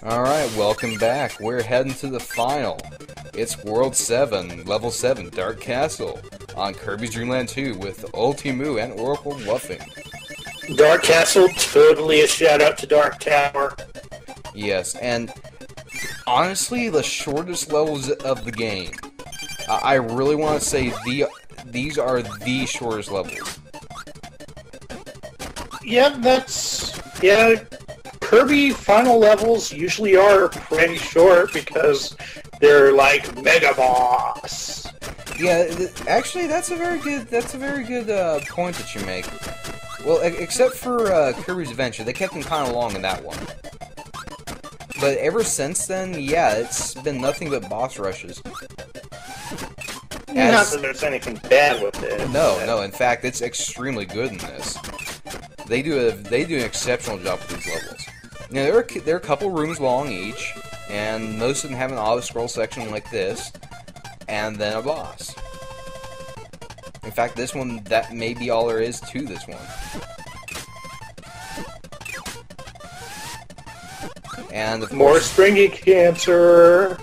Alright, welcome back. We're heading to the final. It's World 7, Level 7, Dark Castle, on Kirby's Dream Land 2 with Ultimu and Oracle Luffing. Dark Castle, totally a shout out to Dark Tower. Yes, and honestly, the shortest levels of the game. I really want to say these are the shortest levels. Yeah, Kirby final levels usually are pretty short because they're like Mega Boss. Yeah, actually, that's a very good point that you make. Well, except for Kirby's Adventure, they kept them kind of long in that one. But ever since then, yeah, it's been nothing but boss rushes. Not that there's anything bad with it. No. In fact, it's extremely good in this. They do an exceptional job with these levels. You know, they're a couple rooms long each, and most of them have an auto-scroll section like this, and then a boss. In fact, this one, that may be all there is to this one. And of more course, stringy cancer.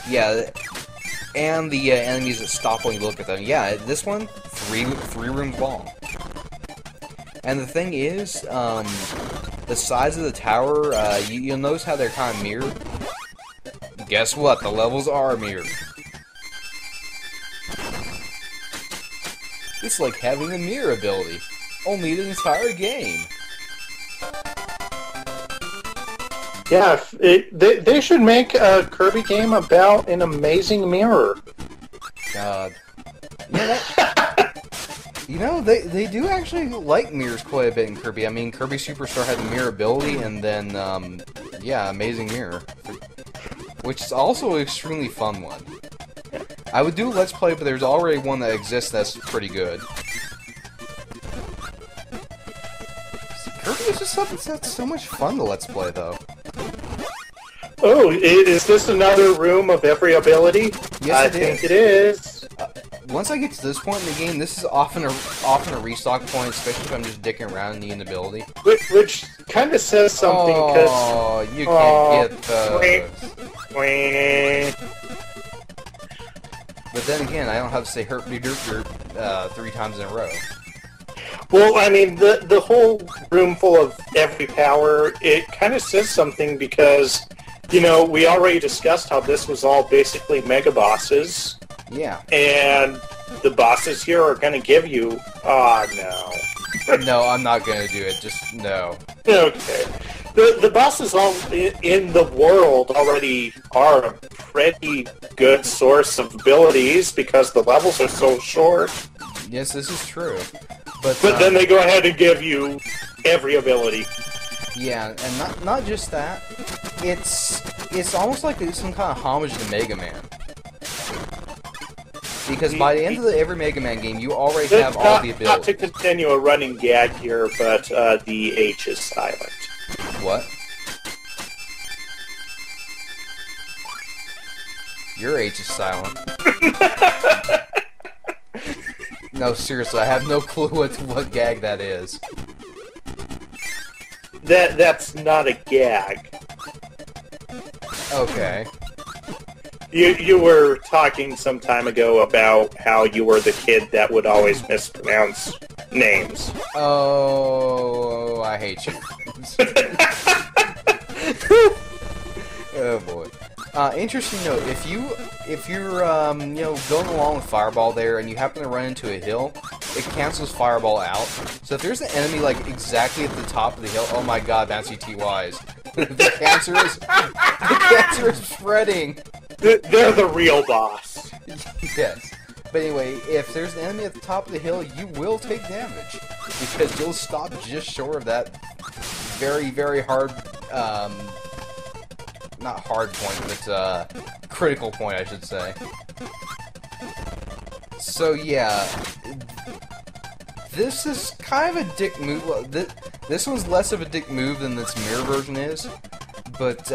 Yeah, and the enemies that stop when you look at them. Yeah, this one, three rooms long. And the thing is, the size of the tower, you'll notice how they're kind of mirrored. Guess what? The levels are mirrored. It's like having a mirror ability, only the entire game. Yeah, they should make a Kirby game about an amazing mirror. God. You know, they do actually like mirrors quite a bit in Kirby. I mean, Kirby Superstar had the mirror ability, and then, yeah, Amazing Mirror. Which is also an extremely fun one. I would do a Let's Play, but there's already one that exists that's pretty good. Kirby is just something that's so much fun to Let's Play, though. Oh, is this another room of every ability? Yes, I think it is. Once I get to this point in the game, this is often a restock point, especially if I'm just dicking around and needing an ability. Which kind of says something, because... Oh, you can't get those. But then again, I don't have to say herp de derp derp 3 times in a row. Well, I mean, the whole room full of every power, it kind of says something because, you know, we already discussed how this was all basically mega bosses. Yeah. And the bosses here are going to give you... Oh, no. No, I'm not going to do it. Just, no. Okay. The bosses all in the world already are a pretty good source of abilities because the levels are so short. Yes, this is true. But then they go ahead and give you every ability. Yeah, and not just that. It's almost like some kind of homage to Mega Man. Because by the end of every Mega Man game, you already have all the abilities. Not to continue a running gag here, but the H is silent. What? Your H is silent. No, seriously, I have no clue what gag that is. That's not a gag. Okay. You were talking some time ago about how you were the kid that would always mispronounce names. Oh, I hate you. Oh boy. Interesting note: if you're you know, going along with Fireball there, and you happen to run into a hill, it cancels Fireball out. So if there's an enemy like exactly at the top of the hill, oh my God, Bouncy TYs, the cancer is spreading. They're the real boss. Yes. But anyway, if there's an enemy at the top of the hill, you will take damage. Because you'll stop just short of that very, very hard, not hard point, but, critical point, I should say. So, yeah. This is kind of a dick move. This one's less of a dick move than this mirror version is. But,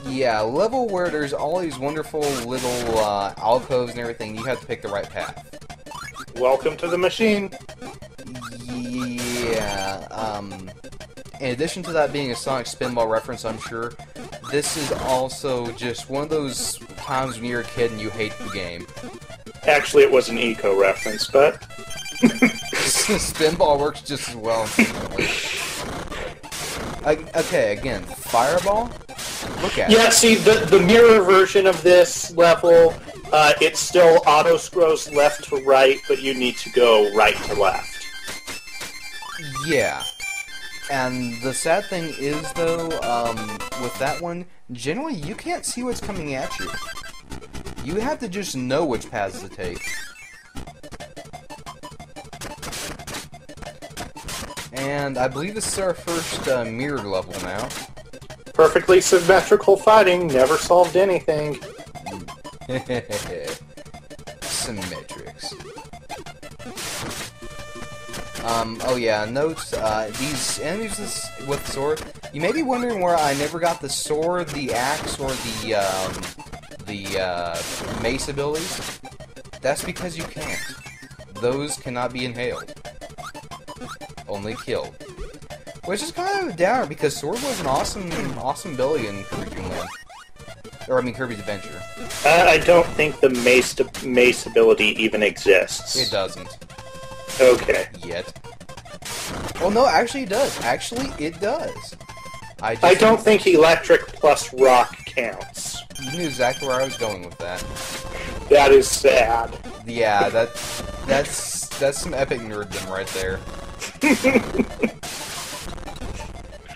yeah, level where there's all these wonderful little, alcoves and everything, you have to pick the right path. Welcome to the machine. Yeah, in addition to that being a Sonic Spinball reference, I'm sure, this is also just one of those times when you're a kid and you hate the game. Actually, it was an Eco reference, but... Spinball works just as well, unfortunately. Okay, again, Fireball? Look at it. Yeah, see, the mirror version of this level, it still auto-scrolls left to right, but you need to go right to left. Yeah. And the sad thing is, though, with that one, generally you can't see what's coming at you. You have to just know which paths to take. And I believe this is our first mirrored level now. Perfectly symmetrical fighting never solved anything. Symmetrics. Oh yeah, note, these enemies with the sword, you may be wondering where I never got the sword, the axe, or the mace abilities. That's because you can't. Those cannot be inhaled. Only killed. Which is kind of a downer, because sword was an awesome ability in Kirby's Dream Land. Or, I mean, Kirby's Adventure. I don't think the mace ability even exists. It doesn't. Okay. Yet. Well, no, actually it does. Actually, it does. I don't think electric plus rock counts. You knew exactly where I was going with that. That is sad. Yeah, that's some epic nerddom right there.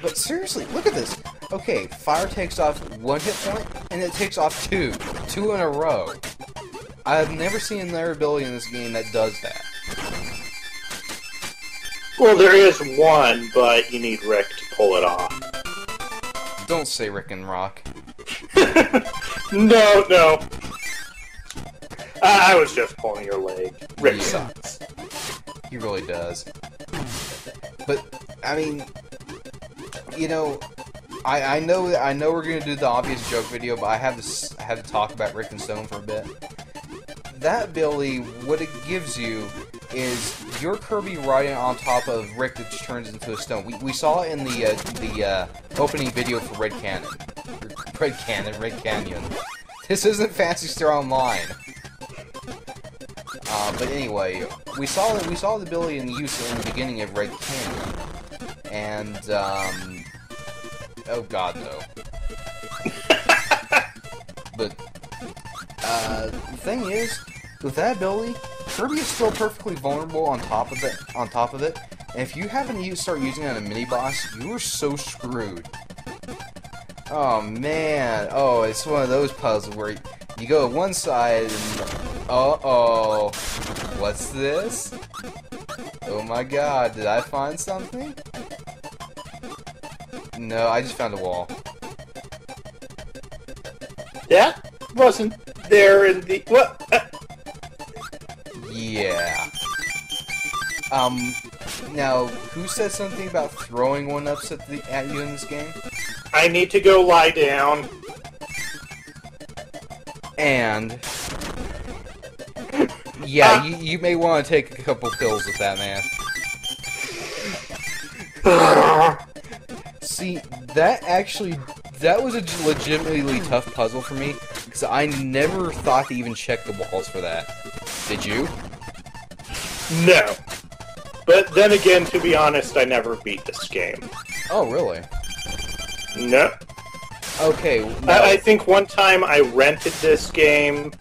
But seriously, look at this. Okay, fire takes off 1 hit point, and it takes off 2. 2 in a row. I've never seen another ability in this game that does that. Well, there is one, but you need Rick to pull it off. Don't say Rick and Rock. No. I was just pulling your leg. Rick sucks. He really does. But, I mean, you know, I know we're gonna do the obvious joke video, but I have to talk about Rick and Stone for a bit. That ability, what it gives you is your Kirby riding on top of Rick that just turns into a stone. We saw it in the opening video for Red Canyon. This isn't Fancy Star Online. But anyway, we saw the ability in use in the beginning of Red Canyon, and oh god no. But the thing is, with that ability, Kirby is still perfectly vulnerable on top of it. And if you happen to start using it on a mini boss, you are so screwed. Oh man, oh, it's one of those puzzles where you go to one side and uh-oh, what's this? Oh my god, did I find something? No, I just found a wall. That wasn't there in the... What? Yeah. Now, who said something about throwing one-ups at you in this game? I need to go lie down. And... yeah, you may want to take a couple pills with that, man. See, that was a legitimately tough puzzle for me, because I never thought to even check the walls for that. Did you? No. But then again, to be honest, I never beat this game. Oh, really? No. Okay. No. I think one time I rented this game,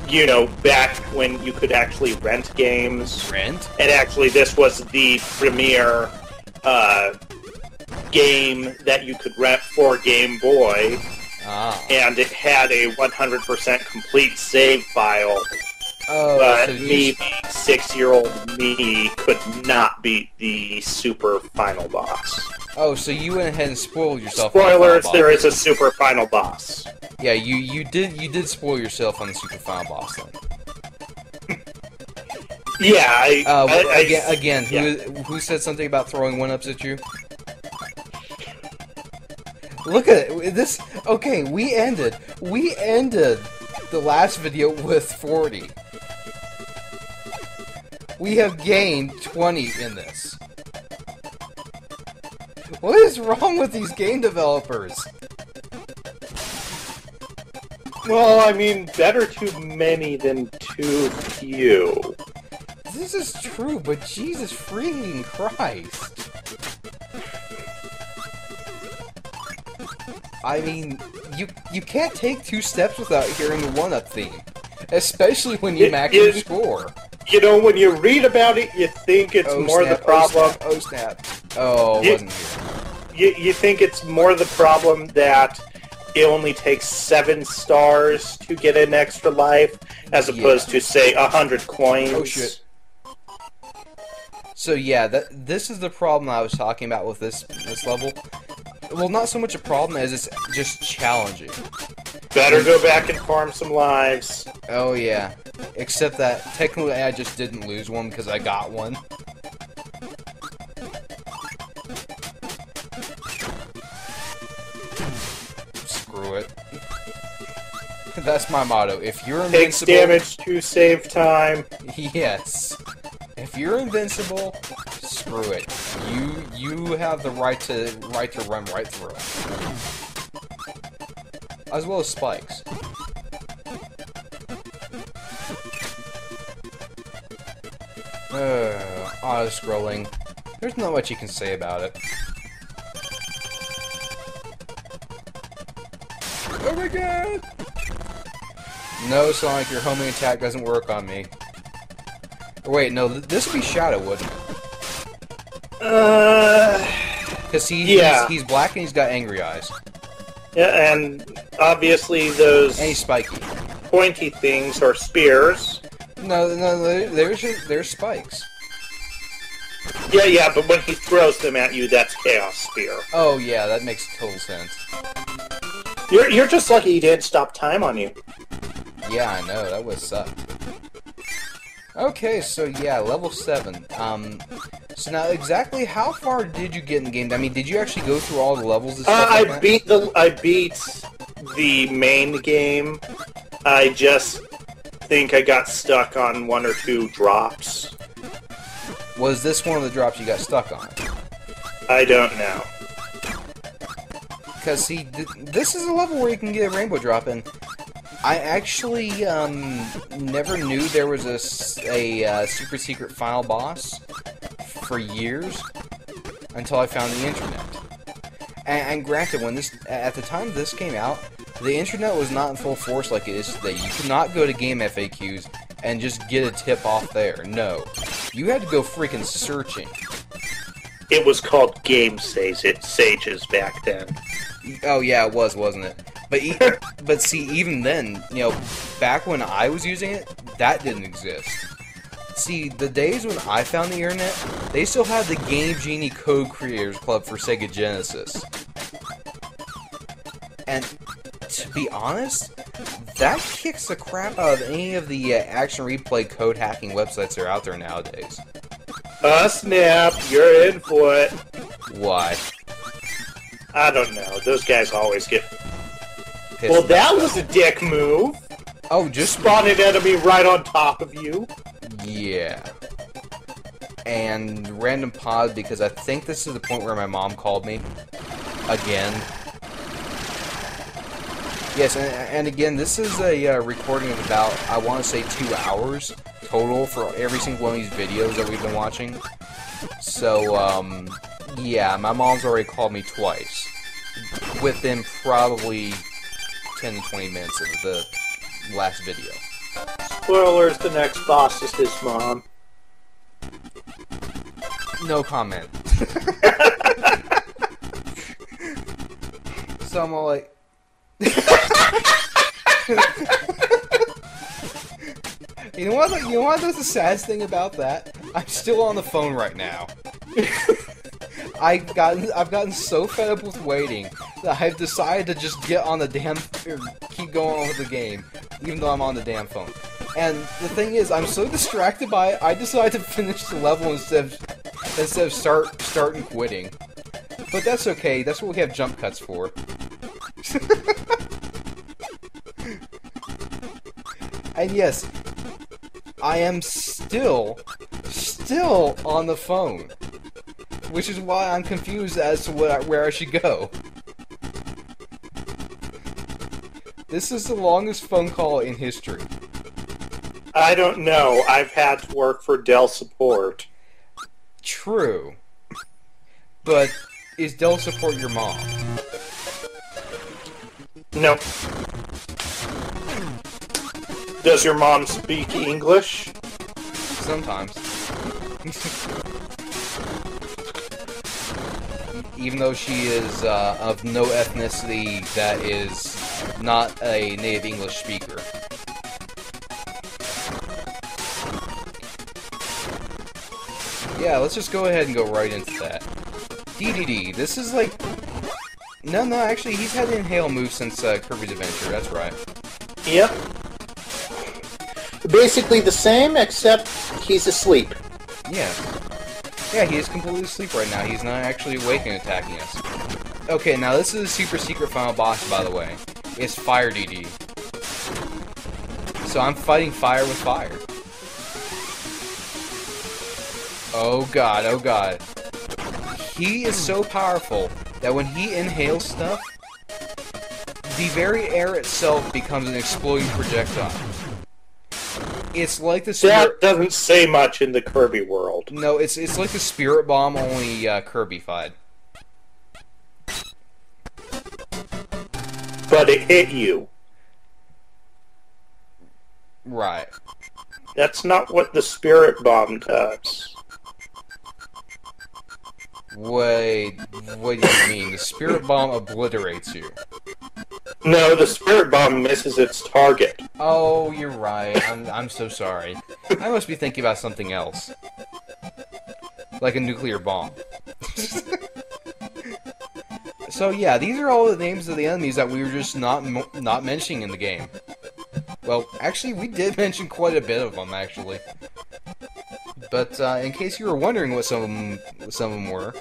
you know, back when you could actually rent games. Rent? And actually, this was the premiere game that you could rent for Game Boy. Ah. And it had a 100% complete save file. Oh, but so me, 6-year-old me, could not beat the super final boss. Oh, so you went ahead and spoiled yourself. Spoilers, there is a super final boss. Yeah, you did spoil yourself on the super final boss then. Yeah, again, yeah. who said something about throwing one-ups at you? Look at it. This. Okay, we ended the last video with 40. We have gained 20 in this. What is wrong with these game developers? Well, I mean, better too many than too few. This is true, but Jesus freaking Christ. I mean, you can't take 2 steps without hearing the 1-up theme. Especially when you max your score. You know, when you read about it, you think it's more the problem... Oh, snap. Oh, it wasn't here. You think it's more the problem that it only takes 7 stars to get an extra life, as opposed to, say, 100 coins. Oh, shit. So, yeah, this is the problem I was talking about with this level. Well, not so much a problem as it's just challenging. Better go back and farm some lives. Oh, yeah. Except that, technically, I just didn't lose one because I got one. Screw it. That's my motto. If you're invincible... Takes damage to save time. Yes. If you're invincible, screw it. You have the right to run right through it. As well as spikes. Auto-scrolling. There's not much you can say about it. Oh my god! No, Sonic, your homing attack doesn't work on me. Wait, no, this would be Shadow, wouldn't it? Because he's black and he's got angry eyes. Yeah, and obviously those... And he's spiky. Pointy things are spears. No, there's spikes. Yeah, but when he throws them at you, that's Chaos Spear. Oh yeah, that makes total sense. You're just lucky he didn't stop time on you. Yeah, I know, that would've sucked. Okay, so yeah, level 7. So now exactly how far did you get in the game? I mean, did you actually go through all the levels and stuff like that? I beat the main game. I just think I got stuck on 1 or 2 drops. Was this one of the drops you got stuck on? I don't know. Because, see, this is a level where you can get a rainbow drop, and I actually never knew there was a super secret final boss for years until I found the internet. And granted, at the time this came out, the internet was not in full force like it is today. You could not go to game FAQs and just get a tip off there. No. You had to go freaking searching. It was called Game Sages back then. Oh yeah, it was, wasn't it? But see, even then, you know, back when I was using it, that didn't exist. See, the days when I found the internet, they still had the Game Genie Code Creators Club for Sega Genesis. And to be honest, that kicks the crap out of any of the action replay code hacking websites that are out there nowadays. Snap, you're in for it. Why? I don't know. Those guys always get... Pissed well, that was a dick move. Oh, just... Spawn an enemy right on top of you. Yeah. And random pause, because I think this is the point where my mom called me. Again. Yes, and again, this is a recording of about, I want to say, 2 hours total for every single one of these videos that we've been watching. So, yeah, my mom's already called me twice. Within probably 10 to 20 minutes of the last video. Spoilers, the next boss is his mom. No comment. So I'm all like... You know what was the saddest thing about that? I'm still on the phone right now. I've gotten so fed up with waiting that I've decided to just get on the damn... keep going on with the game, even though I'm on the damn phone. And the thing is, I'm so distracted by it, I decided to finish the level instead of start and quitting. But that's okay, that's what we have jump cuts for. And yes, I am still on the phone. which is why I'm confused as to where I should go. This is the longest phone call in history. I don't know. I've had to work for Dell support. True. But is Dell support your mom? No. Does your mom speak English? Sometimes. Even though she is of no ethnicity that is not a native English speaker. Yeah, let's just go ahead and go right into that. DDD, this is like... No, actually, he's had an inhale move since Kirby's Adventure, that's right. Yep. Basically the same, except he's asleep. Yeah. Yeah, he is completely asleep right now. He's not actually awake and attacking us. Okay, now this is a super secret final boss, by the way. It's Fire DD. So I'm fighting fire with fire. Oh god, oh god. He is so powerful that when he inhales stuff, the very air itself becomes an exploding projectile. It's like the That doesn't say much in the Kirby world. No, it's like the Spirit Bomb, only Kirby-fied. But it hit you. Right. That's not what the Spirit Bomb does. Wait, what do you mean? The Spirit Bomb obliterates you. No, the Spirit Bomb misses its target. Oh, you're right. I'm so sorry. I must be thinking about something else. Like a nuclear bomb. So yeah, these are all the names of the enemies that we were just not mentioning in the game. Well, actually, we did mention quite a bit of them, actually. But in case you were wondering what some of them were,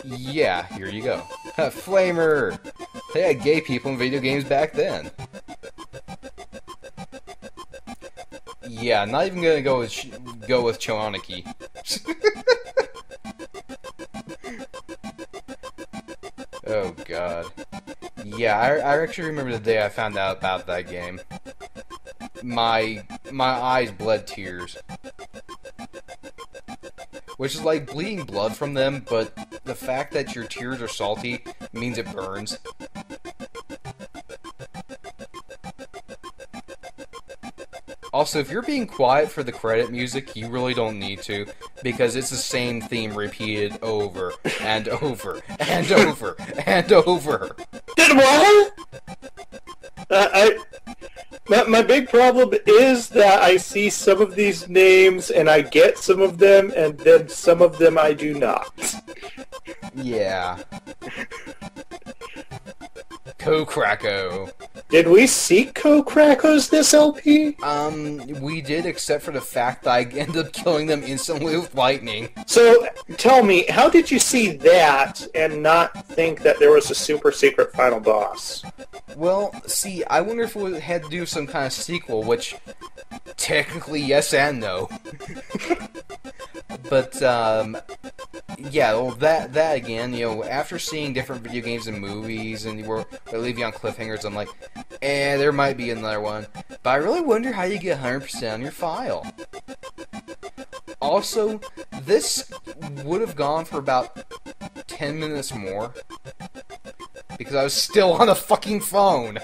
yeah, here you go. Flamer! They had gay people in video games back then. Yeah, not even gonna go with Choaniki. Oh god. Yeah, I actually remember the day I found out about that game. My eyes bled tears. Which is like bleeding blood from them, but the fact that your tears are salty means it burns. Also, if you're being quiet for the credit music, you really don't need to, because it's the same theme repeated over, and over, and over, and over. Did what? My big problem is that I see some of these names, and I get some of them, and then some of them I do not. Yeah. Ko-Krako. Did we see Ko-Krakos this LP? We did, except for the fact that I ended up killing them instantly with lightning. So, tell me, how did you see that and not think that there was a super secret final boss? Well, see, I wonder if it had to do with some kind of sequel, which, technically, yes and no. But, yeah, well, that again, you know, after seeing different video games and movies, and they leave you on cliffhangers, I'm like, there might be another one. But I really wonder how you get 100% on your file. Also, this would have gone for about 10 minutes more, because I was still on the fucking phone.